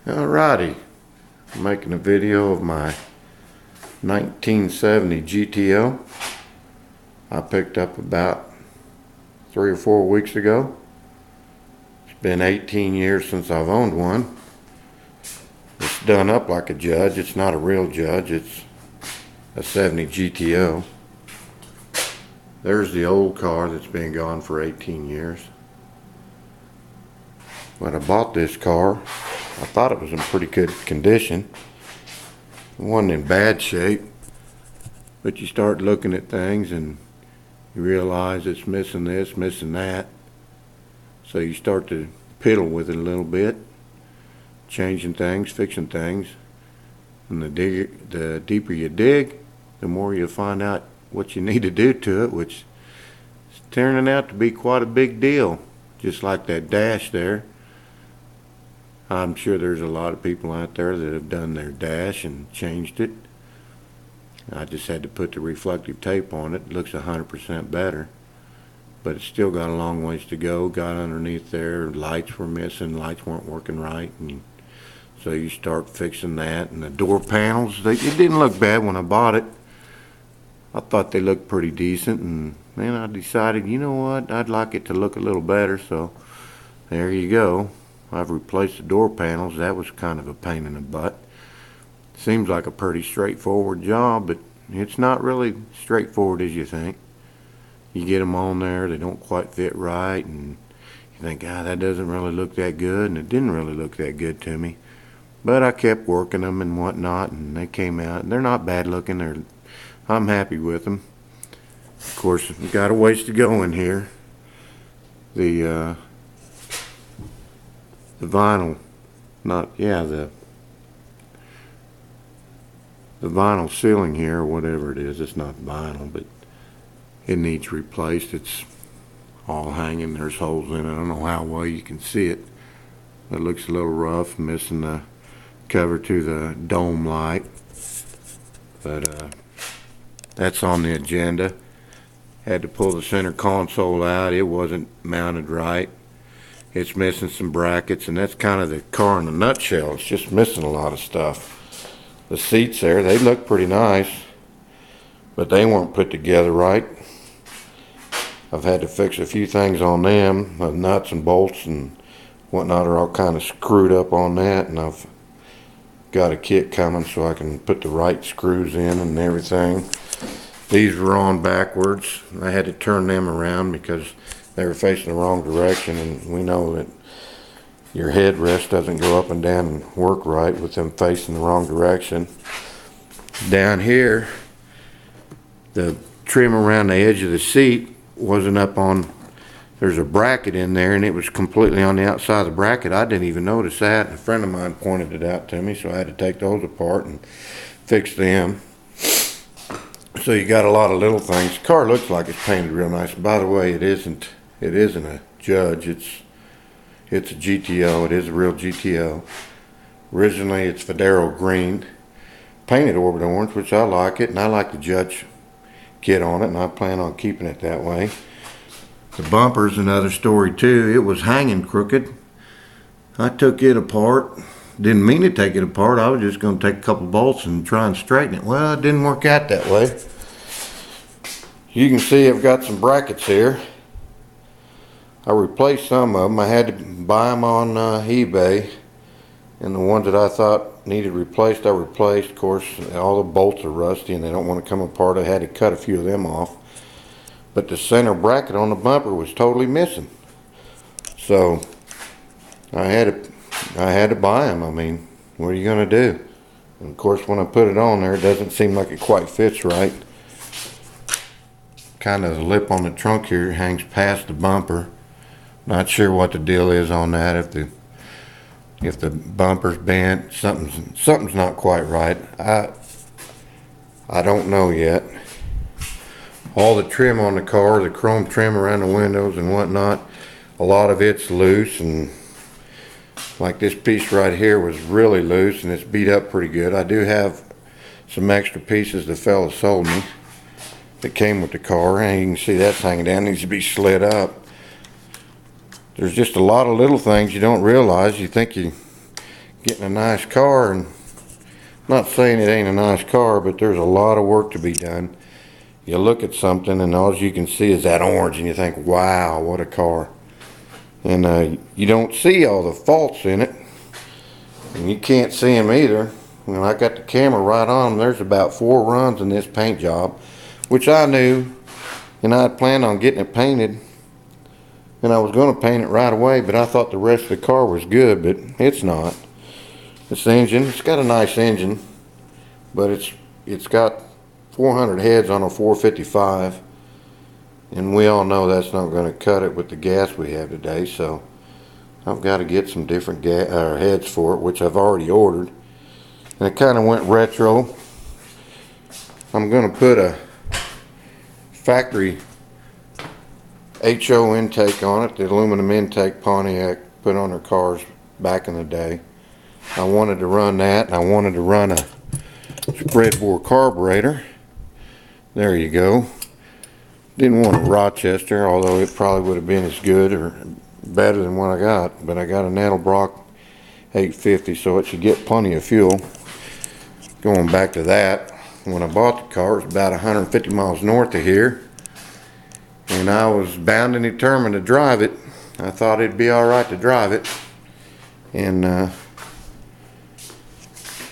Alrighty, I'm making a video of my 1970 GTO I picked up about 3 or 4 weeks ago. It's been 18 years since I've owned one. It's done up like a Judge. It's not a real Judge, it's a 70 GTO. There's the old car that's been gone for 18 years. When I bought this car, I thought it was in pretty good condition. It wasn't in bad shape, but you start looking at things and you realize it's missing this, missing that. So you start to piddle with it a little bit, changing things, fixing things. And the deeper you dig, the more you find out what you need to do to it, which is turning out to be quite a big deal. Just like that dash there. I'm sure there's a lot of people out there that have done their dash and changed it. I just had to put the reflective tape on it. It looks 100% better, but it's still got a long ways to go. Got underneath there, lights were missing, lights weren't working right, and so you start fixing that. And the door panels, it didn't look bad when I bought it. I thought they looked pretty decent, and then I decided, you know what, I'd like it to look a little better, so there you go. I've replaced the door panels. That was kind of a pain in the butt. Seems like a pretty straightforward job, but it's not really straightforward as you think. You get them on there, they don't quite fit right, and you think, that doesn't really look that good, and it didn't really look that good to me. But I kept working them and whatnot, and they came out, and they're not bad looking. I'm happy with them. Of course, we've got a ways to go in here. The vinyl, the vinyl ceiling here, or whatever it is, it's not vinyl, but it needs replaced. It's all hanging, there's holes in it. I don't know how well you can see it. It looks a little rough, missing the cover to the dome light, but that's on the agenda. Had to pull the center console out. It wasn't mounted right. It's missing some brackets, and that's kind of the car in a nutshell. It's just missing a lot of stuff. The seats there, they look pretty nice, but they weren't put together right. I've had to fix a few things on them. The nuts and bolts and whatnot are all kind of screwed up on that, and I've got a kit coming so I can put the right screws in and everything. These were on backwards. I had to turn them around because they were facing the wrong direction, and we know that your headrest doesn't go up and down and work right with them facing the wrong direction. Down here, the trim around the edge of the seat wasn't up on, there's a bracket in there, and it was completely on the outside of the bracket. I didn't even notice that. A friend of mine pointed it out to me, so I had to take those apart and fix them. So you got a lot of little things. The car looks like it's painted real nice. By the way, it isn't a Judge. It's a GTO. It is a real GTO. Originally, it's Federo green, painted orbit orange, which I like it, and I like the Judge kit on it, and I plan on keeping it that way. The bumper's another story too. It was hanging crooked. I took it apart. Didn't mean to take it apart. I was just going to take a couple bolts and try and straighten it. Well, it didn't work out that way. You can see I've got some brackets here. I replaced some of them. I had to buy them on eBay, and the ones that I thought needed replaced, I replaced. Of course, all the bolts are rusty and they don't want to come apart. I had to cut a few of them off. But the center bracket on the bumper was totally missing. So I had to buy them. I mean, what are you going to do? And of course, when I put it on there, it doesn't seem like it quite fits right. Kind of the lip on the trunk here hangs past the bumper. Not sure what the deal is on that. If the bumper's bent, something's not quite right. I don't know yet. All the trim on the car, the chrome trim around the windows and whatnot, a lot of it's loose, and like this piece right here was really loose and it's beat up pretty good. I do have some extra pieces the fella sold me that came with the car, and you can see that's hanging down. It needs to be slid up. There's just a lot of little things you don't realize. You think you getting a nice car, and not saying it ain't a nice car, but there's a lot of work to be done. You look at something and all you can see is that orange and you think, wow, what a car. And you don't see all the faults in it, and you can't see them either. When I got the camera right on them, there's about 4 runs in this paint job, which I knew, and I had planned on getting it painted, and I was going to paint it right away, but I thought the rest of the car was good, but it's not. This engine, it's got a nice engine, but it's got 400 heads on a 455, and we all know that's not going to cut it with the gas we have today, so I've got to get some different heads for it, which I've already ordered. And it kind of went retro. I'm going to put a factory HO intake on it, the aluminum intake Pontiac put on their cars back in the day. I wanted to run that, and I wanted to run a spread bore carburetor. There you go. Didn't want a Rochester, although it probably would have been as good or better than what I got. But I got an Edelbrock 850, so it should get plenty of fuel. Going back to that, when I bought the car, it was about 150 miles north of here, and I was bound and determined to drive it. I thought it'd be all right to drive it, and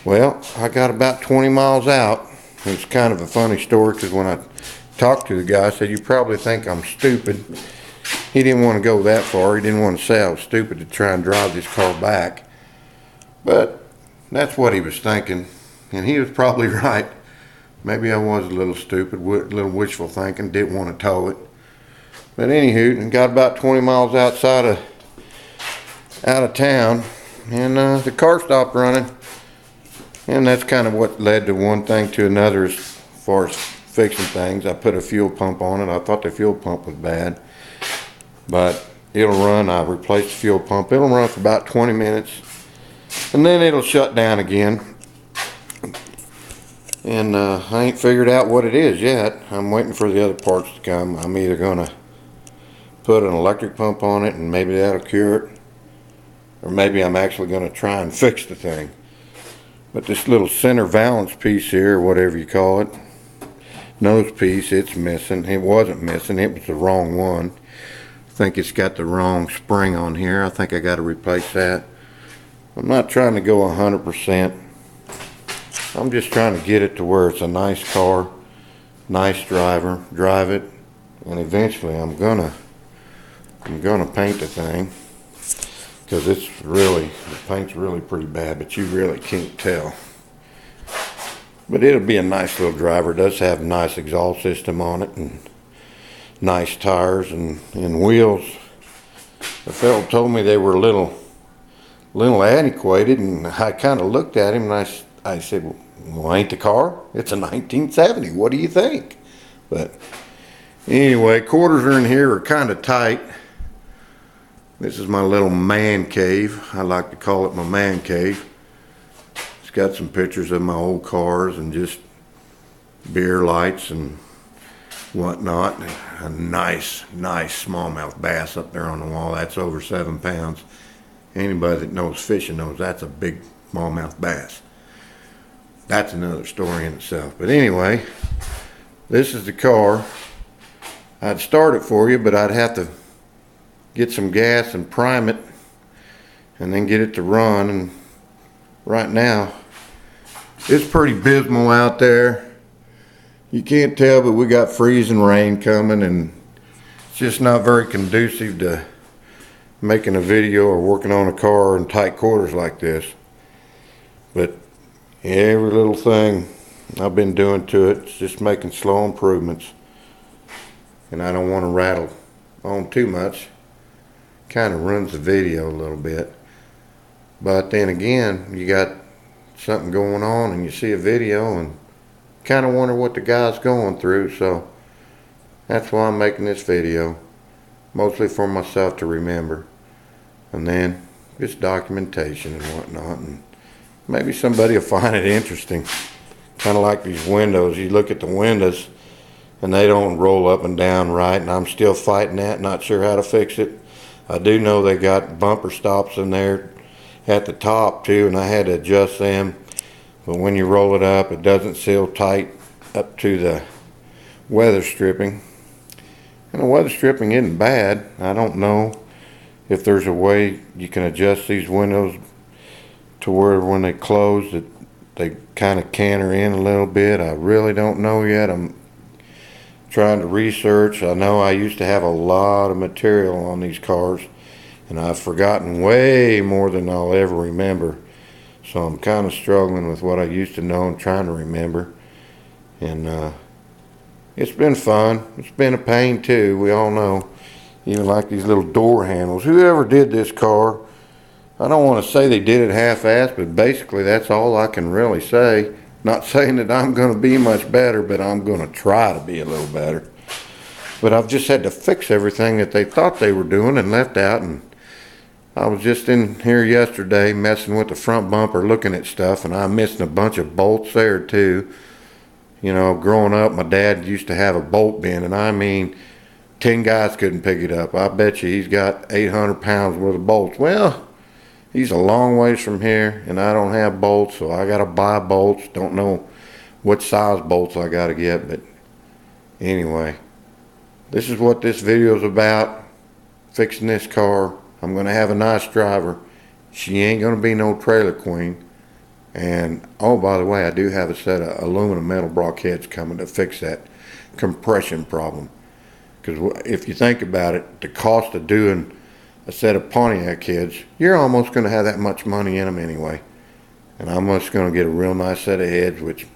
well, I got about 20 miles out. It's kind of a funny story, because when I talked to the guy, I said, you probably think I'm stupid. He didn't want to go that far. He didn't want to say I was stupid to try and drive this car back, but that's what he was thinking. And he was probably right. Maybe I was a little stupid, a little wishful thinking, didn't want to tow it. But anywho, got about 20 miles out of town, and the car stopped running. And that's kind of what led to one thing to another as far as fixing things. I put a fuel pump on it. I thought the fuel pump was bad, but it'll run. I replaced the fuel pump. It'll run for about 20 minutes, and then it'll shut down again. And I ain't figured out what it is yet. I'm waiting for the other parts to come. I'm either going to put an electric pump on it and maybe that'll cure it, or maybe I'm actually going to try and fix the thing. But this little center valance piece here, whatever you call it, nose piece, it's missing. It wasn't missing, it was the wrong one. I think it's got the wrong spring on here. I think I got to replace that. I'm not trying to go 100%. I'm just trying to get it to where it's a nice car, nice driver, drive it, and eventually I'm gonna paint the thing, because the paint's really pretty bad, but you really can't tell. But it'll be a nice little driver. It does have a nice exhaust system on it, and nice tires and wheels. The fellow told me they were a little antiquated, and I kind of looked at him and I said, well, ain't the car? It's a 1970. What do you think? But anyway, quarters are in here are kind of tight. This is my little man cave. I like to call it my man cave. It's got some pictures of my old cars and just beer lights and whatnot. A nice smallmouth bass up there on the wall. That's over 7 pounds. Anybody that knows fishing knows that's a big smallmouth bass. That's another story in itself. But anyway, this is the car. I'd start it for you, but I'd have to get some gas and prime it and then get it to run. And right now, it's pretty abysmal out there. You can't tell, but we got freezing rain coming, and it's just not very conducive to making a video or working on a car in tight quarters like this. But every little thing I've been doing to it, it's just making slow improvements. And I don't want to rattle on too much. Kind of ruins the video a little bit. But then again, you got something going on and you see a video and kind of wonder what the guy's going through. So that's why I'm making this video. Mostly for myself to remember. And then just documentation and whatnot. And maybe somebody will find it interesting. Kind of like these windows. You look at the windows and they don't roll up and down right, and I'm still fighting that, not sure how to fix it. I do know they got bumper stops in there at the top too, and I had to adjust them. But when you roll it up, it doesn't seal tight up to the weather stripping. And the weather stripping isn't bad. I don't know if there's a way you can adjust these windows to where when they close that they kind of canter in a little bit. I really don't know yet. I'm trying to research. I know I used to have a lot of material on these cars, and I've forgotten way more than I'll ever remember. So I'm kind of struggling with what I used to know and trying to remember. And it's been fun. It's been a pain too, we all know. Even like these little door handles. Whoever did this car, I don't want to say they did it half-assed, but basically that's all I can really say. Not saying that I'm going to be much better, but I'm going to try to be a little better. But I've just had to fix everything that they thought they were doing and left out. And I was just in here yesterday messing with the front bumper, looking at stuff, and I'm missing a bunch of bolts there too. You know, growing up, my dad used to have a bolt bin, and I mean, 10 guys couldn't pick it up. I bet you he's got 800 pounds worth of bolts. Well, he's a long ways from here, and I don't have bolts, so I got to buy bolts. Don't know what size bolts I got to get, but anyway, this is what this video is about, fixing this car. I'm going to have a nice driver. She ain't going to be no trailer queen. And, oh, by the way, I do have a set of aluminum metal blockheads coming to fix that compression problem. Because if you think about it, the cost of doing a set of Pontiac heads, you're almost going to have that much money in them anyway. And I'm just going to get a real nice set of heads, which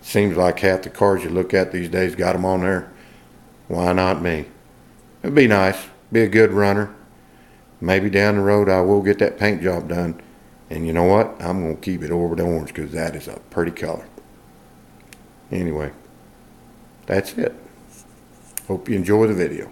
seems like half the cars you look at these days got them on there. Why not me? It'd be nice. Be a good runner. Maybe down the road I will get that paint job done. And you know what? I'm going to keep it Orbit Orange because that is a pretty color. Anyway, that's it. Hope you enjoy the video.